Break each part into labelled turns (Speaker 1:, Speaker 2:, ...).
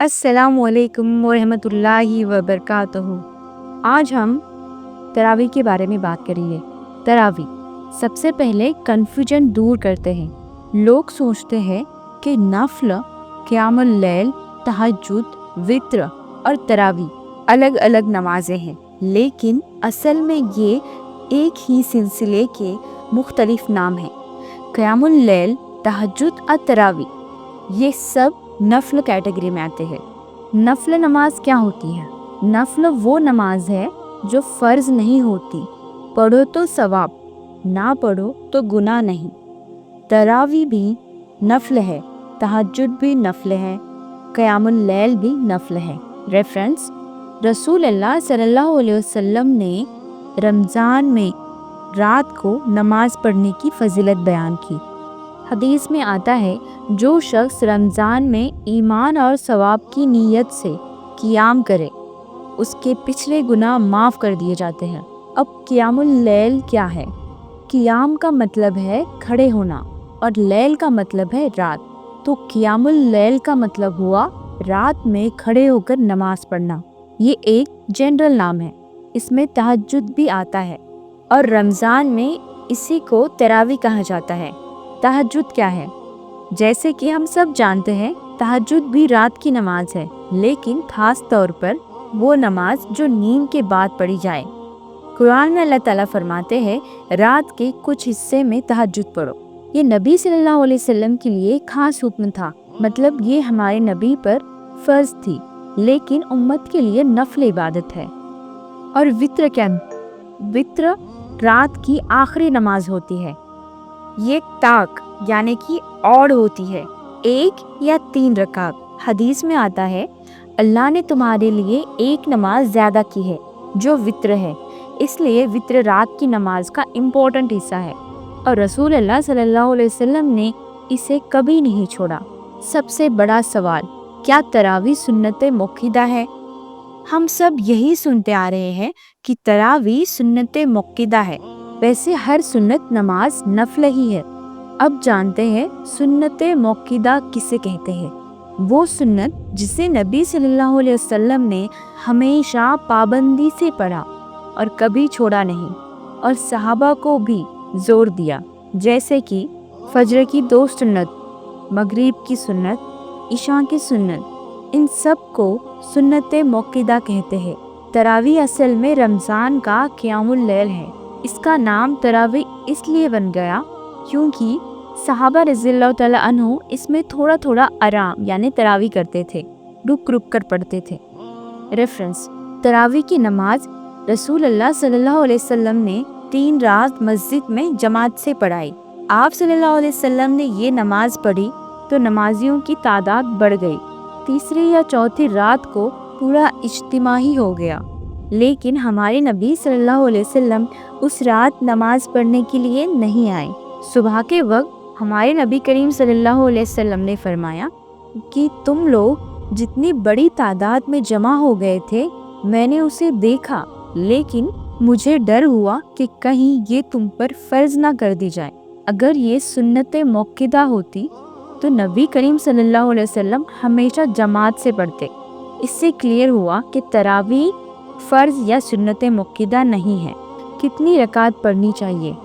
Speaker 1: अस्सलामुअलैकुम वरहमतुल्लाहि वबरकातुहू। आज हम तरावी के बारे में बात करेंगे। तरावी सबसे पहले कन्फ्यूजन दूर करते हैं। लोग सोचते हैं कि नफल, क़ियामुल लैल, तहज्जुद, वित्र और तरावी अलग अलग नमाजें हैं, लेकिन असल में ये एक ही सिलसिले के मुख्तलिफ नाम हैं। क़ियामुल लैल, तहज्जुद और तरावी ये सब नफल कैटेगरी में आते हैं। नफल नमाज क्या होती है? नफल वो नमाज है जो फ़र्ज नहीं होती। पढ़ो तो सवाब, ना पढ़ो तो गुनाह नहीं। तरावी भी नफल है, तहज्जुद भी नफल है, क़ियामुल लैल भी नफल है। रेफरेंस: रसूल अल्लाह सल्लल्लाहु अलैहि वसल्लम ने रमज़ान में रात को नमाज पढ़ने की फजीलत बयान की। हदीस में आता है, जो शख्स रमज़ान में ईमान और सवाब की नीयत से क़ियाम करे, उसके पिछले गुनाह माफ़ कर दिए जाते हैं। अब क़ियामुल लैल क्या है? क़ियाम का मतलब है खड़े होना और लैल का मतलब है रात। तो क़ियामुल लैल का मतलब हुआ रात में खड़े होकर नमाज पढ़ना। ये एक जनरल नाम है। इसमें तहज्जुद भी आता है और रमज़ान में इसी को तरावी कहा जाता है। तहज्जुद क्या है? जैसे कि हम सब जानते हैं, तहज्जुद भी रात की नमाज है, लेकिन खास तौर पर वो नमाज जो नींद के बाद पढ़ी जाए। कुरान में अल्लाह ताला फरमाते हैं, रात के कुछ हिस्से में तहज्जुद पढ़ो। ये नबी सल्लल्लाहु अलैहि वसल्लम के लिए खास हुक्म था, मतलब ये हमारे नबी पर फर्ज थी, लेकिन उम्मत के लिए नफल इबादत है। और वित्र क्या? वित्र रात की आखिरी नमाज होती है। ये ताक यानी कि और होती है, 1 या 3 रकात। हदीस में आता है, अल्लाह ने तुम्हारे लिए एक नमाज ज़्यादा की है जो वित्र है, इसलिए वित्र रात की नमाज का इम्पोर्टेंट हिस्सा है और रसूल अल्लाह सल्लल्लाहु अलैहि वसल्लम ने इसे कभी नहीं छोड़ा। सबसे बड़ा सवाल, क्या तरावी सुन्नत मुक्किदा है? हम सब यही सुनते आ रहे हैं कि तरावी सुन्नत मुक्किदा है। वैसे हर सुन्नत नमाज नफल ही है। अब जानते हैं सुन्नत मुक्किदा किसे कहते हैं। वो सुन्नत जिसे नबी सल्लल्लाहु अलैहि वसल्लम ने हमेशा पाबंदी से पढ़ा और कभी छोड़ा नहीं, और सहाबा को भी जोर दिया, जैसे कि फजर की 2 सुन्नत, मगरिब की सुन्नत, इशा की सुन्नत, इन सब को सुन्नत मुक्किदा कहते हैं। तरावी असल में रमज़ान का क़ियामुल लैल है। इसका नाम तरावी इसलिए बन गया क्योंकि सहाबा रज़ियल्लाहु तआला अन्हु इसमें थोड़ा थोड़ा आराम यानी तरावी करते थे, रुक रुक कर पढ़ते थे। रेफरेंस: तरावी की नमाज रसूल अल्लाह सल्लल्लाहु अलैहि वसल्लम ने 3 रात मस्जिद में जमात से पढ़ाई। आप सल्लल्लाहु अलैहि वसल्लम ने ये नमाज पढ़ी तो नमाजियों की तादाद बढ़ गई। तीसरी या चौथी रात को पूरा इज्तिमाही हो गया, लेकिन हमारे नबी सल्लल्लाहु अलैहि वसल्लम उस रात नमाज पढ़ने के लिए नहीं आए। सुबह के वक्त हमारे नबी करीम सल्लल्लाहु अलैहि वसल्लम ने फरमाया कि तुम लोग जितनी बड़ी तादाद में जमा हो गए थे, मैंने उसे देखा, लेकिन मुझे डर हुआ कि कहीं ये तुम पर फर्ज ना कर दी जाए। अगर ये सुन्नत मुक्किदा होती तो नबी करीम सल्लल्लाहु अलैहि वसल्लम हमेशा जमात से पढ़ते। इससे क्लियर हुआ कि तरावी फ़र्ज या सुन्नत मुक्किदा नहीं है। कितनी रकात पढ़नी चाहिए?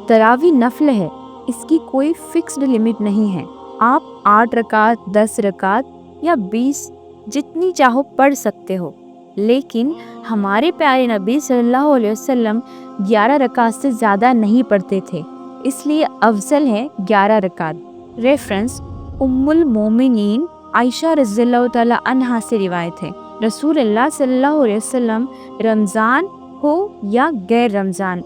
Speaker 1: तरावी नफल है, इसकी कोई फिक्स्ड लिमिट नहीं है। आप 8 रकात, 10 रकात या 20 जितनी चाहो पढ़ सकते हो, लेकिन हमारे प्यारे नबी सल्लल्लाहु अलैहि वसल्लम 11 रकात से ज़्यादा नहीं पढ़ते थे, इसलिए अफजल है 11 रकात। रेफरेंस: उम्मुल मोमिनीन आयशा रज़ियल्लाहु तआला अन्हा से रिवायत है, रसूल अल्लाह सल्लल्लाहु अलैहि वसल्लम रमज़ान हो या गैर रमज़ान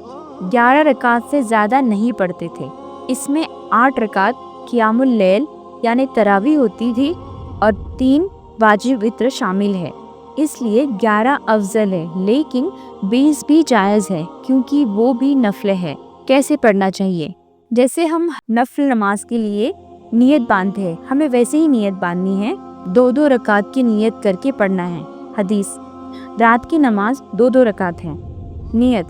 Speaker 1: 11 रकात से ज़्यादा नहीं पढ़ते थे। इसमें 8 रकात क़ियामुल लैल यानी तरावी होती थी और 3 वाजिब वित्र शामिल है, इसलिए 11 अफजल है, लेकिन 20 भी जायज़ है क्योंकि वो भी नफल है। कैसे पढ़ना चाहिए? जैसे हम नफल नमाज के लिए नियत बांधते हैं, हमें वैसे ही नियत बांधनी है। 2-2 रकात की नियत करके पढ़ना है। हदीस: रात की नमाज 2-2 रकात है। नियत: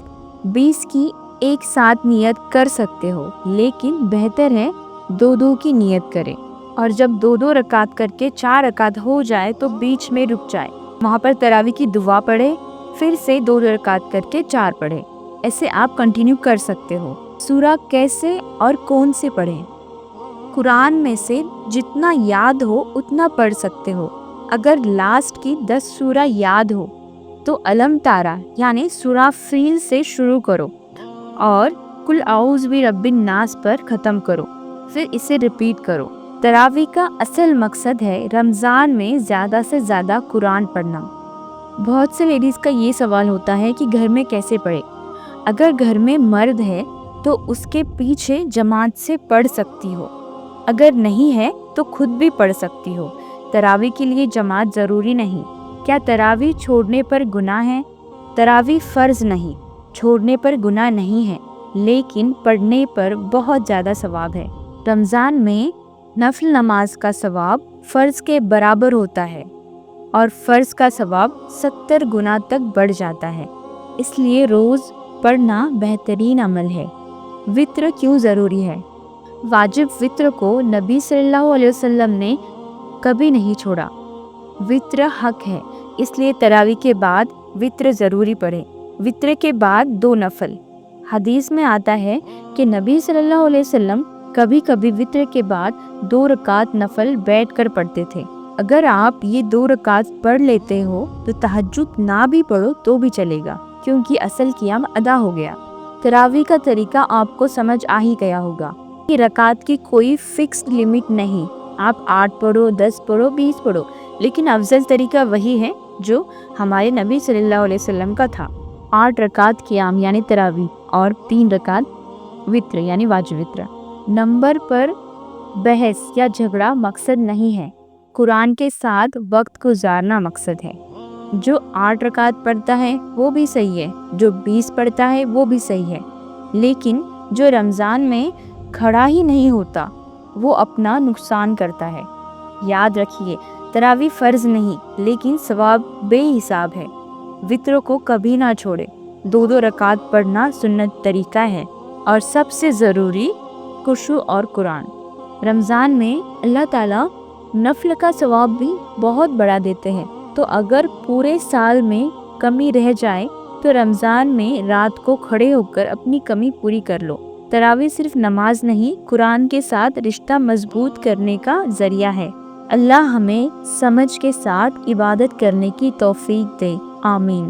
Speaker 1: 20 की एक साथ नियत कर सकते हो, लेकिन बेहतर है 2-2 की नियत करें। اور جب 2 رکعت کر کے 4 رکعت ہو جائے تو بیچ میں رک جائے، وہاں پر تراویح کی دعا پڑھے، پھر سے 2 رکعت کر کے 4 پڑھے۔ ایسے آپ کنٹینیو کر سکتے ہو۔ سورہ کیسے اور کون سے پڑھیں؟ قرآن میں سے جتنا یاد ہو اتنا پڑھ سکتے ہو۔ اگر لاسٹ کی 10 سورہ یاد ہو تو علم تارا یعنی سورہ فیل سے شروع کرو اور قل اعوذ برب الناس پر ختم کرو، پھر اسے ریپیٹ کرو۔ تراویح کا اصل مقصد ہے رمضان میں زیادہ سے زیادہ قرآن پڑھنا۔ بہت سے لیڈیز کا یہ سوال ہوتا ہے کہ گھر میں کیسے پڑھے؟ اگر گھر میں مرد ہے تو اس کے پیچھے جماعت سے پڑھ سکتی ہو، اگر نہیں ہے تو خود بھی پڑھ سکتی ہو۔ تراویح کے لیے جماعت ضروری نہیں۔ کیا تراویح چھوڑنے پر گناہ ہے؟ تراویح فرض نہیں، چھوڑنے پر گناہ نہیں ہے، لیکن پڑھنے پر بہت زیادہ ثواب ہے۔ رمضان میں نفل نماز کا ثواب فرض کے برابر ہوتا ہے اور فرض کا ثواب 70 گنا تک بڑھ جاتا ہے، اس لیے روز پڑھنا بہترین عمل ہے۔ وتر کیوں ضروری ہے؟ واجب وتر کو نبی صلی اللہ علیہ وسلم نے کبھی نہیں چھوڑا۔ وتر حق ہے، اس لیے تراویح کے بعد وتر ضروری پڑھے۔ وتر کے بعد 2 نفل۔ حدیث میں آتا ہے کہ نبی صلی اللہ علیہ وسلم کبھی کبھی وتر کے بعد 2 رکعت نفل بیٹھ کر پڑھتے تھے۔ اگر آپ یہ 2 رکعت پڑھ لیتے ہو تو تہجد نہ بھی پڑھو تو بھی چلے گا، کیونکہ اصل قیام ادا ہو گیا۔ تراویح کا طریقہ آپ کو سمجھ آ ہی گیا ہوگا کہ رکعت کی کوئی فکسڈ لمٹ نہیں، آپ 8 پڑھو، 10 پڑھو، 20 پڑھو، لیکن افضل طریقہ وہی ہے جو ہمارے نبی صلی اللہ علیہ وسلم کا تھا۔ 8 رکعت قیام یعنی تراویح اور 3 رکعت وتر یعنی واجب وتر۔ نمبر پر بحث یا جھگڑا مقصد نہیں ہے، قرآن کے ساتھ وقت گزارنا مقصد ہے۔ جو 8 رکعت پڑھتا ہے وہ بھی صحیح ہے، جو 20 پڑھتا ہے وہ بھی صحیح ہے، لیکن جو رمضان میں کھڑا ہی نہیں ہوتا وہ اپنا نقصان کرتا ہے۔ یاد رکھیے، تراویح فرض نہیں لیکن ثواب بے حساب ہے۔ وتر کو کبھی نہ چھوڑے۔ 2 رکعت پڑھنا سنت طریقہ ہے، اور سب سے ضروری خشوع اور قرآن۔ رمضان میں اللہ تعالیٰ نفل کا ثواب بھی بہت بڑھا دیتے ہیں، تو اگر پورے سال میں کمی رہ جائے تو رمضان میں رات کو کھڑے ہو کر اپنی کمی پوری کر لو۔ تراویح صرف نماز نہیں، قرآن کے ساتھ رشتہ مضبوط کرنے کا ذریعہ ہے۔ اللہ ہمیں سمجھ کے ساتھ عبادت کرنے کی توفیق دے، آمین۔